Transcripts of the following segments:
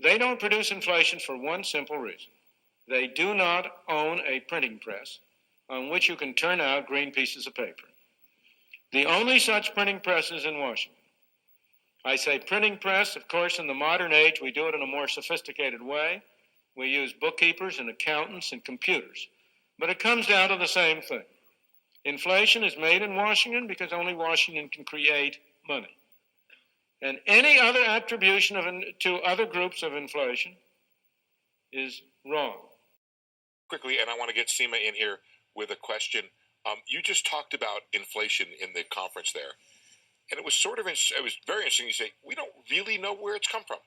They don't produce inflation for one simple reason. They do not own a printing press on which you can turn out green pieces of paper. The only such printing press is in Washington. I say printing press, of course, in the modern age, we do it in a more sophisticated way. We use bookkeepers and accountants and computers. But it comes down to the same thing. Inflation is made in Washington because only Washington can create money. And any other attribution to other groups of inflation is wrong. Quickly, and I want to get Seema in here with a question. You just talked about inflation in the conference there. And it was it was very interesting. You say, we don't really know where it's come from.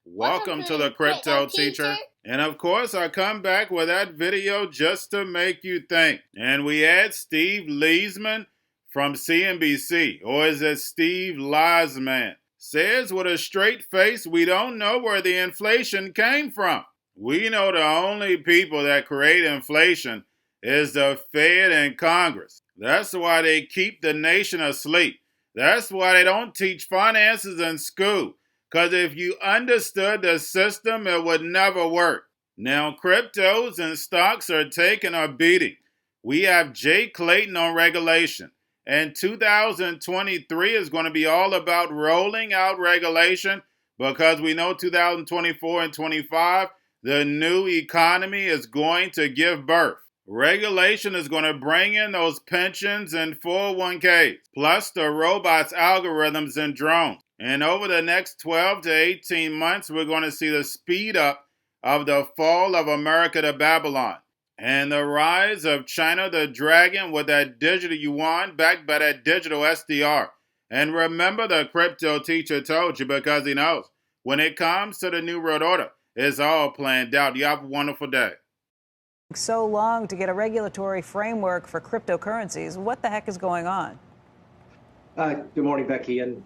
Welcome to the Crypto Teacher. And of course, I come back with that video just to make you think. And we had Steve Leisman from CNBC, or is it Steve Leisman, says with a straight face, we don't know where the inflation came from. We know the only people that create inflation is the Fed and Congress. That's why they keep the nation asleep. That's why they don't teach finances in school. Because if you understood the system, it would never work. Now, cryptos and stocks are taking a beating. We have Jay Clayton on regulation. And 2023 is going to be all about rolling out regulation because we know 2024 and 25, the new economy is going to give birth. Regulation is going to bring in those pensions and 401ks, plus the robots, algorithms, and drones. And over the next 12 to 18 months, we're going to see the speed up of the fall of America to Babylon and the rise of China the dragon with that digital yuan backed by that digital SDR. And remember, the Crypto Teacher told you because he knows when it comes to the New World Order, it's all planned out. You have a wonderful day. So long to get a regulatory framework for cryptocurrencies. What the heck is going on? Good morning, Becky. And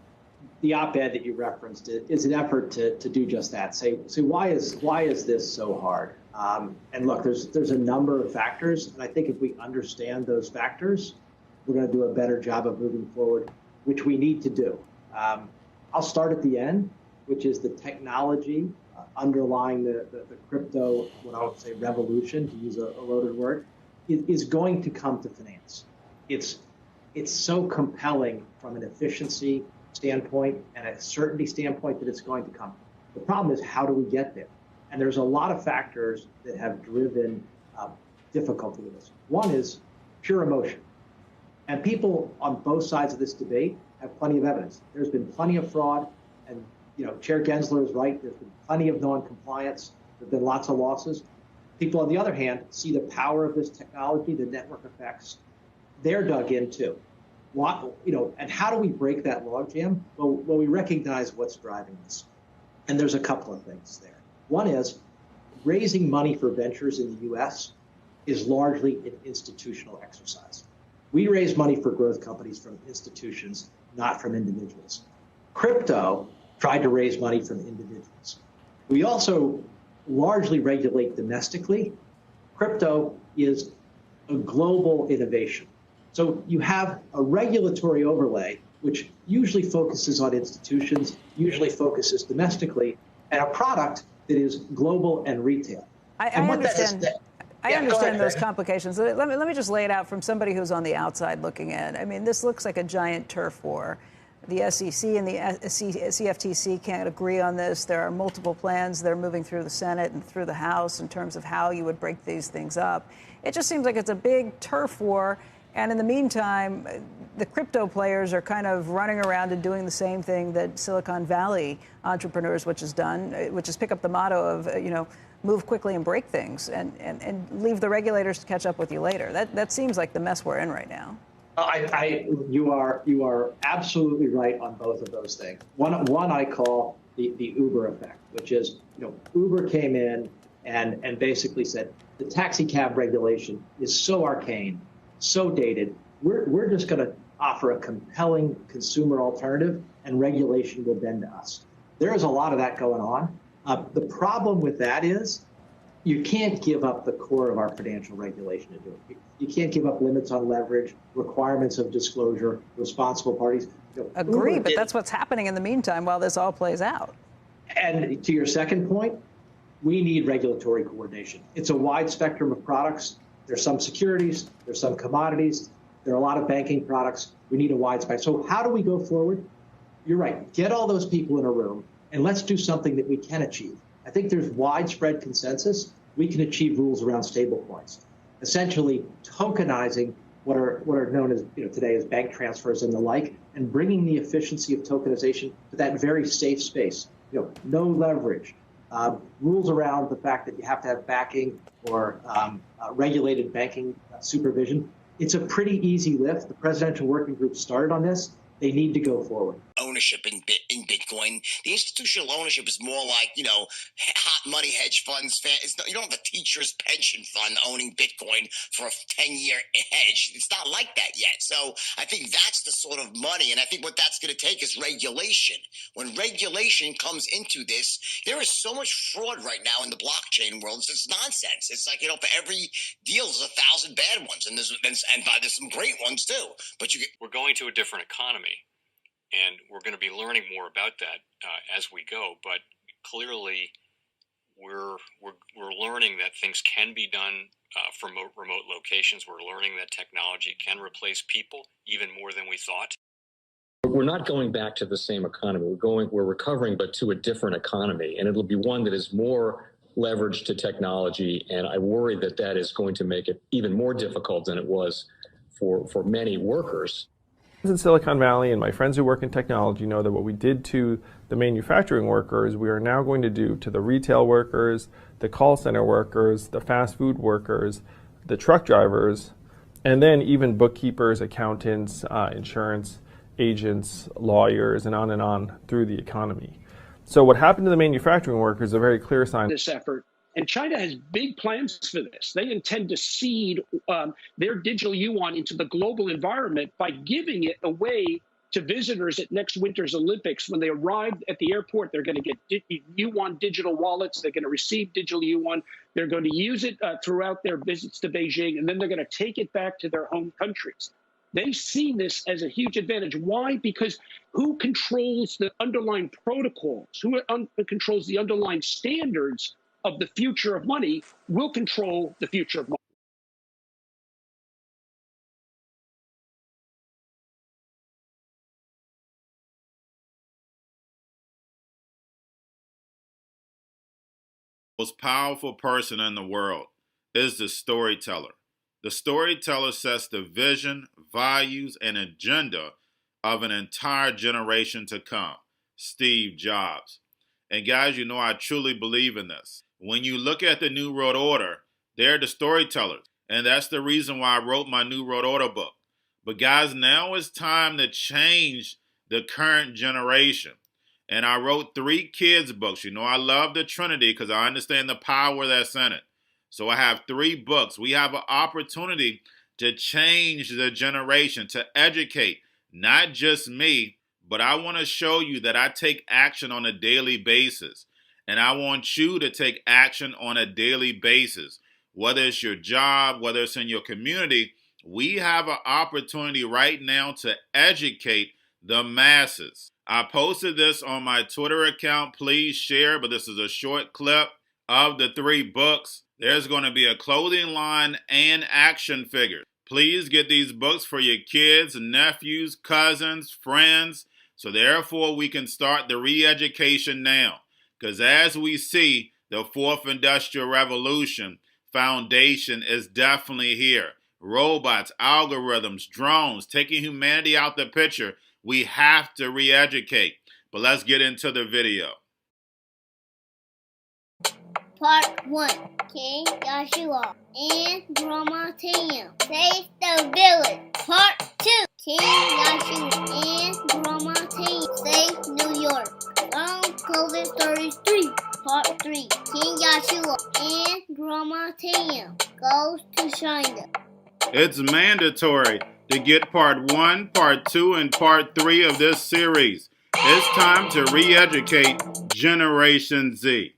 the op-ed that you referenced is an effort to do just that. Say why is this so hard? And look, there's a number of factors, and I think if we understand those factors, we're going to do a better job of moving forward, which we need to do. I'll start at the end, which is the technology underlying the crypto, what I would say revolution, to use a loaded word, is going to come to finance. It's so compelling from an efficiency standpoint and a certainty standpoint that it's going to come. The problem is, how do we get there? And there's a lot of factors that have driven difficulty with this. One is pure emotion. And people on both sides of this debate have plenty of evidence. There's been plenty of fraud, and Chair Gensler is right. There's been plenty of non-compliance. There have been lots of losses. People, on the other hand, see the power of this technology, the network effects. They're dug in too. And how do we break that logjam? Well, we recognize what's driving this. And there's a couple of things there. One is raising money for ventures in the U.S. is largely an institutional exercise. We raise money for growth companies from institutions, not from individuals. Crypto tried to raise money from individuals. We also largely regulate domestically. Crypto is a global innovation. So you have a regulatory overlay, which usually focuses on institutions, usually focuses domestically, and a product that is global and retail. I understand those complications. Let me just lay it out from somebody who's on the outside looking in. I mean, this looks like a giant turf war. The SEC and the CFTC can't agree on this. There are multiple plans that are moving through the Senate and through the House in terms of how you would break these things up. It just seems like it's a big turf war. And in the meantime, the crypto players are kind of running around and doing the same thing that Silicon Valley entrepreneurs, which is pick up the motto of, move quickly and break things and leave the regulators to catch up with you later. That seems like the mess we're in right now. You are absolutely right on both of those things. One I call the Uber effect, which is, Uber came in and basically said the taxi cab regulation is so arcane, so dated. We're just going to offer a compelling consumer alternative, and regulation will bend to us. There is a lot of that going on. The problem with that is you can't give up the core of our financial regulation to do it. You can't give up limits on leverage, requirements of disclosure, responsible parties. Agree, but that's what's happening in the meantime while this all plays out. And to your second point, we need regulatory coordination. It's a wide spectrum of products. There's some securities, there's some commodities, there are a lot of banking products. We need a wide spectrum. So how do we go forward? You're right. Get all those people in a room and let's do something that we can achieve. I think there's widespread consensus. We can achieve rules around stablecoins, essentially tokenizing what are known as today as bank transfers and the like, and bringing the efficiency of tokenization to that very safe space. No leverage, rules around the fact that you have to have backing or regulated banking supervision. It's a pretty easy lift. The Presidential Working Group started on this. They need to go forward. Ownership in Bitcoin. The institutional ownership is more like, hot money hedge funds. You don't have a teacher's pension fund owning Bitcoin for a 10-year hedge. It's not like that yet. So I think that's the sort of money. And I think what that's going to take is regulation. When regulation comes into this, there is so much fraud right now in the blockchain world. It's nonsense. It's like, for every deal, there's 1,000 bad ones. And there's some great ones too. But we're going to a different economy. And we're going to be learning more about that as we go. But clearly, we're learning that things can be done from remote locations. We're learning that technology can replace people even more than we thought. We're not going back to the same economy. We're recovering, but to a different economy, and it'll be one that is more leveraged to technology. And I worry that that is going to make it even more difficult than it was for many workers. In Silicon Valley, and my friends who work in technology know that what we did to the manufacturing workers, we are now going to do to the retail workers, the call center workers, the fast food workers, the truck drivers, and then even bookkeepers, accountants, insurance agents, lawyers, and on through the economy. So what happened to the manufacturing workers is a very clear sign. This effort. And China has big plans for this. They intend to seed their digital yuan into the global environment by giving it away to visitors at next winter's Olympics. When they arrive at the airport, they're going to get yuan digital wallets. They're going to receive digital yuan. They're going to use it throughout their visits to Beijing, and then they're going to take it back to their home countries. They see this as a huge advantage. Why? Because who controls the underlying protocols, who controls the underlying standards of the future of money will control the future of money. Most powerful person in the world is the storyteller. The storyteller sets the vision, values, and agenda of an entire generation to come. Steve Jobs. And guys, I truly believe in this. When you look at the New World Order, they're the storytellers. And that's the reason why I wrote my New World Order book. But guys, now it's time to change the current generation. And I wrote 3 kids' books. I love the Trinity because I understand the power that's in it. So I have 3 books. We have an opportunity to change the generation, to educate, not just me, but I want to show you that I take action on a daily basis. And I want you to take action on a daily basis. Whether it's your job, whether it's in your community, we have an opportunity right now to educate the masses. I posted this on my Twitter account. Please share, but this is a short clip of the 3 books. There's going to be a clothing line and action figures. Please get these books for your kids, nephews, cousins, friends, so therefore we can start the re-education now. Because as we see, the 4th Industrial Revolution foundation is definitely here. Robots, algorithms, drones, taking humanity out the picture. We have to re-educate. But let's get into the video. Part 1. King Joshua and Drama Tam save the village. Part 2. King Joshua and Drama Tam save New York. From COVID Stories 3. Part 3. King Joshua and Drama Tam goes to China. It's mandatory to get part 1, part 2, and part 3 of this series. It's time to re-educate Generation Z.